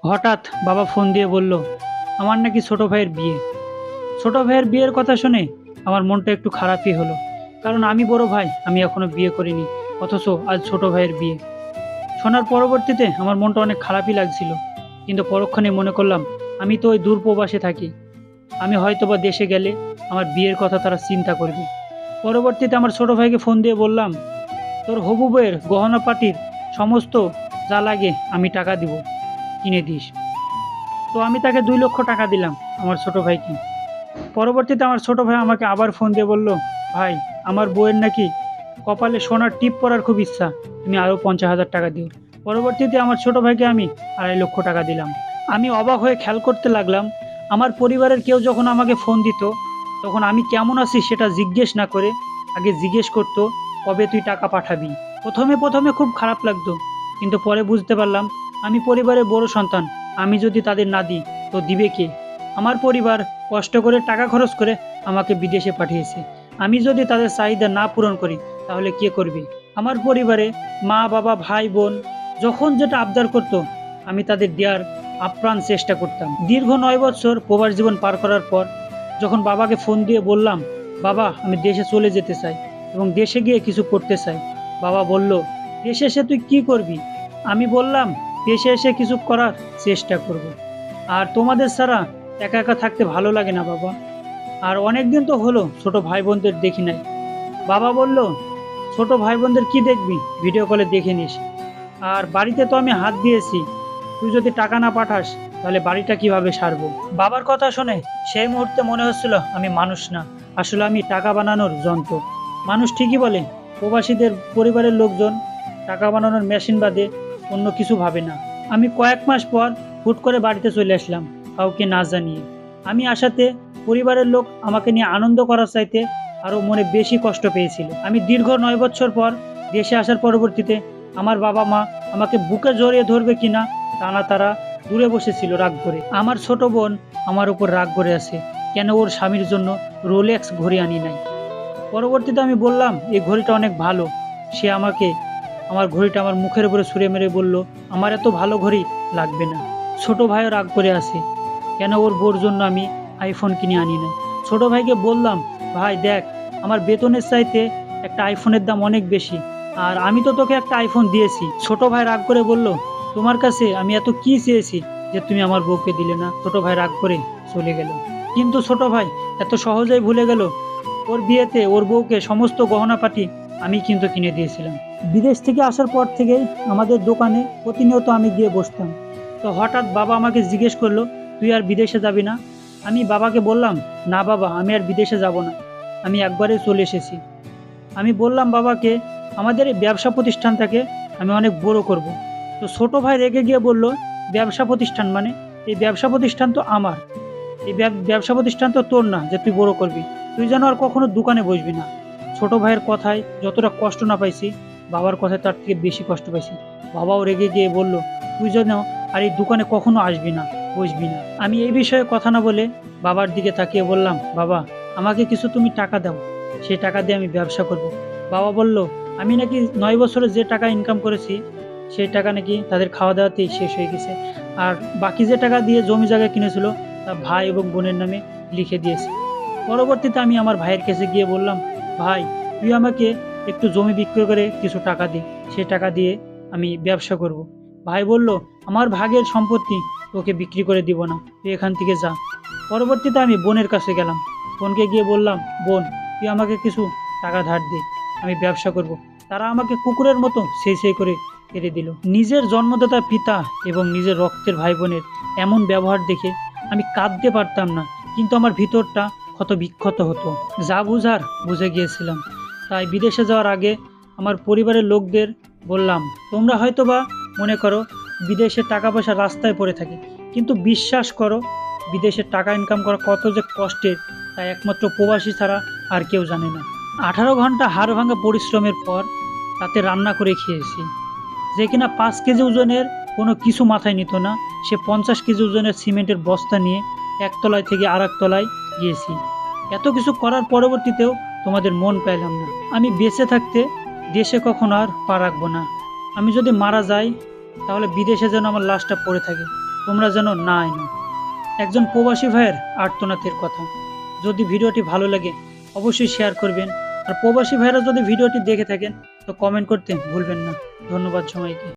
হঠাৎ বাবা ফোন দিয়ে বলল আমার নাকি ছোট ভাইয়ের বিয়ে। ছোট ভাইয়ের বিয়ের কথা শুনে আমার মনটা একটু খারাপই হলো, কারণ আমি বড় ভাই, আমি এখনো বিয়ে করিনি, অথচ আজ ছোট ভাইয়ের বিয়ে। শোনার পরবর্তীতে আমার মনটা অনেক খারাপই লাগছিল, কিন্তু পরক্ষণে মনে করলাম আমি তো ওই দূর প্রবাসে থাকি, আমি হয়তোবা দেশে গেলে আমার বিয়ের কথা তারা চিন্তা করবে। পরবর্তীতে আমার ছোট ভাইকে ফোন দিয়ে বললাম তোর হবু বউয়ের গহনা পাটির সমস্ত যা লাগে আমি টাকা দিব, কিনে দিস। তো আমি তাকে 2 লক্ষ টাকা দিলাম আমার ছোট ভাইকে। পরবর্তীতে আমার ছোট ভাই আমাকে আবার ফোন দিয়ে বলল ভাই, আমার বউয়ের নাকি কপালে সোনার টিপ পরার খুব ইচ্ছা, তুমি আরও 50,000 টাকা দিও। পরবর্তীতে আমার ছোট ভাইকে আমি 2.5 লক্ষ টাকা দিলাম। আমি অবাক হয়ে খেয়াল করতে লাগলাম, আমার পরিবারের কেউ যখন আমাকে ফোন দিত তখন আমি কেমন আছি সেটা জিজ্ঞেস না করে আগে জিজ্ঞেস করতো কবে তুই টাকা পাঠাবি। প্রথমে প্রথমে খুব খারাপ লাগতো, কিন্তু পরে বুঝতে পারলাম আমি পরিবারের বড় সন্তান, আমি যদি তাদের না দিই তো দিবে কে। আমার পরিবার কষ্ট করে টাকা খরচ করে আমাকে বিদেশে পাঠিয়েছে, আমি যদি তাদের চাহিদা না পূরণ করি তাহলে কে করবে। আমার পরিবারে মা বাবা ভাই বোন যখন যেটা আবদার করত আমি তাদের দেওয়ার আপ্রাণ চেষ্টা করতাম। দীর্ঘ 9 বছর প্রবাস জীবন পার করার পর যখন বাবাকে ফোন দিয়ে বললাম বাবা আমি দেশে চলে যেতে চাই এবং দেশে গিয়ে কিছু করতে চাই, বাবা বলল দেশে এসে তুই কি করবি। আমি বললাম দেশে এসে কিছু করার চেষ্টা করব। আর তোমাদের ছাড়া একা একা থাকতে ভালো লাগে না বাবা, আর অনেক দিন তো হলো ছোট ভাই বোনদের দেখি নাই। বাবা বলল ছোট ভাই বোনদের কি দেখবি, ভিডিও কলে দেখে নিস। আর বাড়িতে তো আমি হাত দিয়েছি, তুই যদি টাকা না পাঠাস তাহলে বাড়িটা কিভাবে সারবো। বাবার কথা শুনে সেই মুহূর্তে মনে হচ্ছিল আমি মানুষ না, আসলে আমি টাকা বানানোর যন্ত্র। মানুষ ঠিকই বলে প্রবাসীদের পরিবারের লোকজন টাকা বানানোর মেশিন বাদে অন্য কিছু ভাবে না। আমি কয়েক মাস পর হুট করে বাড়িতে চলে আসলাম, কাউকে না জানিয়ে। আমি আসাতে পরিবারের লোক আমাকে নিয়ে আনন্দ করার চাইতে আরও মনে বেশি কষ্ট পেয়েছিল। আমি দীর্ঘ 9 বছর পর দেশে আসার পরবর্তীতে আমার বাবা মা আমাকে বুকে জড়িয়ে ধরবে কিনা তা না, তারা দূরে বসেছিল রাগ করে। আমার ছোট বোন আমার উপর রাগ করে আছে, কেন ওর স্বামীর জন্য রোলেক্স ঘড়ি আনি নাই। পরবর্তীতে আমি বললাম এই ঘড়িটা অনেক ভালো, সে আমাকে আমার ঘড়িটা আমার মুখের উপরে ছুঁড়ে মেরে বলল আমার এত ভালো ঘড়ি লাগবে না। ছোট ভাইও রাগ করে আছে, কেন ওর বোর জন্য আমি আইফোন কিনে আনি নাই। ছোট ভাইকে বললাম ভাই দেখ, আমার বেতনের চাইতে একটা আইফোনের দাম অনেক বেশি, আর আমি তো তোকে একটা আইফোন দিয়েছি। ছোট ভাই রাগ করে বলল তোমার কাছে আমি এত কি চেয়েছি যে তুমি আমার বউকে দিলে না। ছোট ভাই রাগ করে চলে গেল, কিন্তু ছোট ভাই এত সহজেই ভুলে গেল ওর বিয়েতে ওর বউকে সমস্ত গহনাপাটি আমি কিন্তু কিনে দিয়েছিলাম। বিদেশ থেকে আসার পর থেকেই আমাদের দোকানে প্রতিনিয়ত আমি গিয়ে বসতাম। তো হঠাৎ বাবা আমাকে জিজ্ঞেস করলো তুই আর বিদেশে যাবি না। আমি বাবাকে বললাম না বাবা, আমি আর বিদেশে যাব না, আমি একবারে চলে এসেছি। আমি বললাম বাবাকে আমাদের এই ব্যবসা প্রতিষ্ঠানটাকে আমি অনেক বড় করব। তো ছোট ভাই রেগে গিয়ে বলল ব্যবসা প্রতিষ্ঠান মানে, এই ব্যবসা প্রতিষ্ঠান তো আমার, এই ব্যবসা প্রতিষ্ঠান তো তোর না যে তুই বড় করবি, তুই যেন আর কখনো দোকানে বসবি না। ছোট ভাইয়ের কথায় যতটা কষ্ট না পাইছি, বাবার কথায় তার থেকে বেশি কষ্ট পাইছি। বাবাও রেগে গিয়ে বলল তুই যেন আর এই দোকানে কখনো আসবি না, বসবি না। আমি এই বিষয়ে কথা না বলে বাবার দিকে তাকিয়ে বললাম বাবা আমাকে কিছু তুমি টাকা দাও, সেই টাকা দিয়ে আমি ব্যবসা করব। বাবা বলল আমি নাকি 9 বছরে যে টাকা ইনকাম করেছি সেই টাকা নাকি তাদের খাওয়া দাওয়াতেই শেষ হয়ে গেছে, আর বাকি যে টাকা দিয়ে জমি জায়গা কিনেছিল তা ভাই এবং বোনের নামে লিখে দিয়েছে। পরবর্তীতে আমি আমার ভাইয়ের কাছে গিয়ে বললাম ভাই তুই আমাকে একটু জমি বিক্রি করে কিছু টাকা দে, সেই টাকা দিয়ে আমি ব্যবসা করব। ভাই বলল আমার ভাগের সম্পত্তি তোকে বিক্রি করে দিব না, তুই এখান থেকে যা। পরবর্তীতে আমি বোনের কাছে গেলাম, বোনকে গিয়ে বললাম বোন তুই আমাকে কিছু টাকা ধার দে, আমি ব্যবসা করব। তারা আমাকে কুকুরের মতো সেই করে ছেড়ে দিল। নিজের জন্মদাতা পিতা এবং নিজের রক্তের ভাই বোনের এমন ব্যবহার দেখে আমি কাঁদতে পারতাম না, কিন্তু আমার ভিতরটা ক্ষত বিক্ষত হতো। যা বুঝার বুঝে গিয়েছিলাম। তাই বিদেশে যাওয়ার আগে আমার পরিবারের লোকদের বললাম তোমরা হয়তোবা মনে করো বিদেশে টাকা পয়সা রাস্তায় পড়ে থাকে, কিন্তু বিশ্বাস করো বিদেশে টাকা ইনকাম করা কত যে কষ্টের তা একমাত্র প্রবাসী ছাড়া আর কেউ জানে না। 18 ঘন্টা হাড় ভাঙা পরিশ্রমের পর রাতে রান্না করে খেয়েছি। যে কিনা 5 কেজি ওজনের কোনো কিছু মাথায় নিত না, সে 50 কেজি ওজনের সিমেন্টের বস্তা নিয়ে একতলায় থেকে আর এক তলায় গিয়েছি। এত কিছু করার পরবর্তীতেও তোমাদের মন পাইলাম না। আমি বেঁচে থাকতে দেশে কখনো আর পা রাখবো না। আমি যদি মারা যাই তাহলে বিদেশে যেন আমার লাশটা পড়ে থাকে, তোমরা যেন না এনো। একজন প্রবাসী ভাইয়ের আর্তনাদের কথা। যদি ভিডিওটি ভালো লাগে অবশ্যই শেয়ার করবেন। আর প্রবাসী ভাইয়েরা যদি ভিডিওটি দেখে থাকেন তো কমেন্ট করতে ভুলবেন না। ধন্যবাদ সবাইকে।